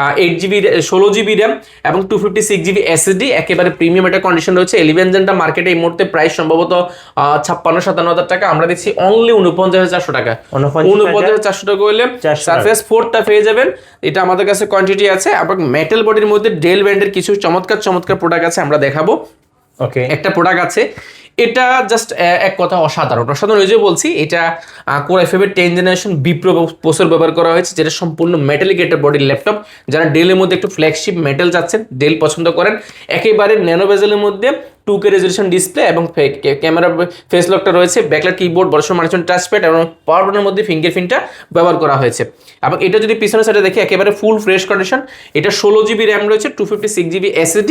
8 GB 16 GB RAM এবং 256 GB SSD, একেবারে premium একটা কন্ডিশন রয়েছে। 11 জেনটা মার্কেটে এই মুহূর্তে প্রাইস সম্ভবত 56-57 হাজার টাকা, আমরা দেখছি অনলি 49,400 টাকা। 49,400 টাকা হলে সারফেস 4টা পেয়ে যাবেন। এটা আমাদের কাছে কোয়ান্টিটি আছে এবং মেটাল বডির মধ্যে ডেল ব্র্যান্ডের কিছু চমৎকার প্রোডাক্ট আছে, আমরা দেখাবো। ওকে, একটা প্রোডাক্ট আছে, এটা জাস্ট এক কথা অসাধারণ ওই যে বলছি, এটা কোর i5 এর 10 জেনারেশন বিপ্রো প্রসেসর ব্যবহার করা হয়েছে, যেটা সম্পূর্ণ মেটালিক একটা বডির ল্যাপটপ। যারা ডেলের মধ্যে একটু ফ্ল্যাগশিপ মেটাল যাচ্ছেন, ডেল পছন্দ করেন, একেবারে ন্যানো বেজেলের মধ্যে 2K রেজোলিউশন ডিসপ্লে এবং ক্যামেরা ফেস লকটা রয়েছে, ব্যাকলাইট কিবোর্ড, বড়সড় মানুষজন টাচপ্যাড এবং পাওয়ার বাটনের মধ্যে ফিঙ্গারপ্রিন্টটা ব্যবহার করা হয়েছে। এবং এটা যদি পিছনের সাইডে দেখি, একেবারে ফুল ফ্রেশ কন্ডিশন। এটা 16 GB র্যাম রয়েছে, 256 GB SSD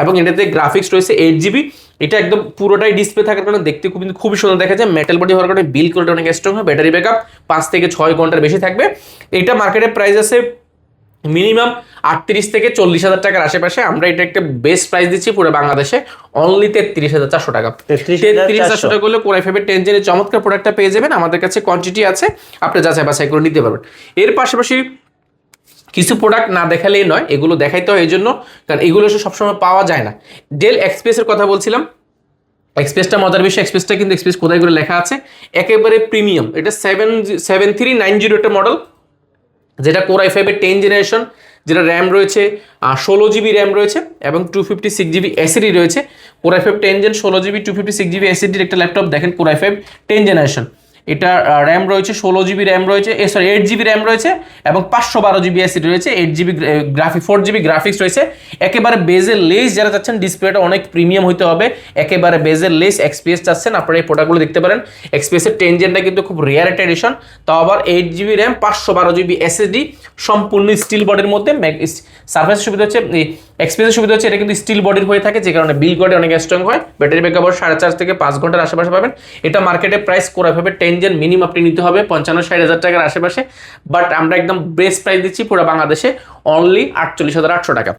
এবং এটাতে গ্রাফিক্স রয়েছে 8 GB। এটা একদম পুরোটাই ডিসপ্লে থাকার কারণে দেখতে খুবই সুন্দর দেখা যায়। মেটাল বডি হওয়ার কারণে বিল্ড কোয়ালিটি অনেক স্ট্রং হয়, ব্যাটারি ব্যাকআপ 5 থেকে 6 ঘন্টার বেশি থাকবে। এটা মার্কেটের প্রাইস আছে মিনিমাম 38 থেকে 40,000 টাকার আশেপাশে। আমরা এটা একটা বেস্ট প্রাইস দিচ্ছি পুরো বাংলাদেশে, অনলি 33,400 টাকা। 33,400 টাকা হলে কোর i5 এর 10 জেনের চমৎকার প্রোডাক্টটা পেয়ে যাবেন। আমাদের কাছে কোয়ান্টিটি আছে, আপনি যাচাই বাছাই করে নিতে পারবেন। এর পাশাপাশি কিছু প্রোডাক্ট না দেখালেই নয়, এগুলো দেখাইতে হয় এই জন্য, কারণ এগুলো সবসময় পাওয়া যায় না। ডেল এক্সপ্রেসের কথা বলছিলাম, এক্সপ্রেসটা মজার বিষয়, এক্সপ্রেসটা কিন্তু এক্সপ্রেস কোথায় করে লেখা আছে, একেবারে প্রিমিয়াম। এটা 7390 একটা মডেল, যেটা কোর i5 এর 10 জেনারেশন, যেটা র্যাম রয়েছে 16 GB র্যাম রয়েছে এবং 256 GB SSD রয়েছে। Core i5 10 gen 16 GB 256 GB SSD একটা ল্যাপটপ দেখেন, কোর i5 10 জেনারেশন। এটা র্যাম রয়েছে 16 GB র্যাম রয়েছে, 8 GB র্যাম রয়েছে এবং 512 GB SSD রয়েছে, 8 GB গ্রাফিক 4 GB গ্রাফিক্স রয়েছে। একেবারে বেজের লেস যারা চাচ্ছেন, ডিসপ্লেটা অনেক প্রিমিয়াম হইতে হবে, একেবারে বেজের লেস এক্সপিএস চাচ্ছেন, আপনারা এই প্রোডাক্টগুলো দেখতে পারেন। এক্সপিএসের 10 জেনটা কিন্তু খুব রেয়ার একটা এডিশন, তাও আবার 8 GB র্যাম 512 GB SSD, সম্পূর্ণ স্টিল বডির মধ্যে। সার্ফেসের সুবিধা হচ্ছে, এক্সপিএসের সুবিধা হচ্ছে এটা কিন্তু স্টিল বডির হয়ে থাকে, যে কারণে বিল্ড কোয়ালিটি অনেক স্ট্রং হয়। ব্যাটারি ব্যাকআপ 4.5 থেকে 5 ঘন্টার আশেপাশে পাবেন। এটা মার্কেটে প্রাইস কোর i5 এর 10 জেন মিনিমাম আপনি নিতে হবে 55-60 হাজার টাকার আশেপাশে, বাট আমরা একদম বেস্ট প্রাইস দিচ্ছি পুরো বাংলাদেশে, অনলি 48,800 টাকা।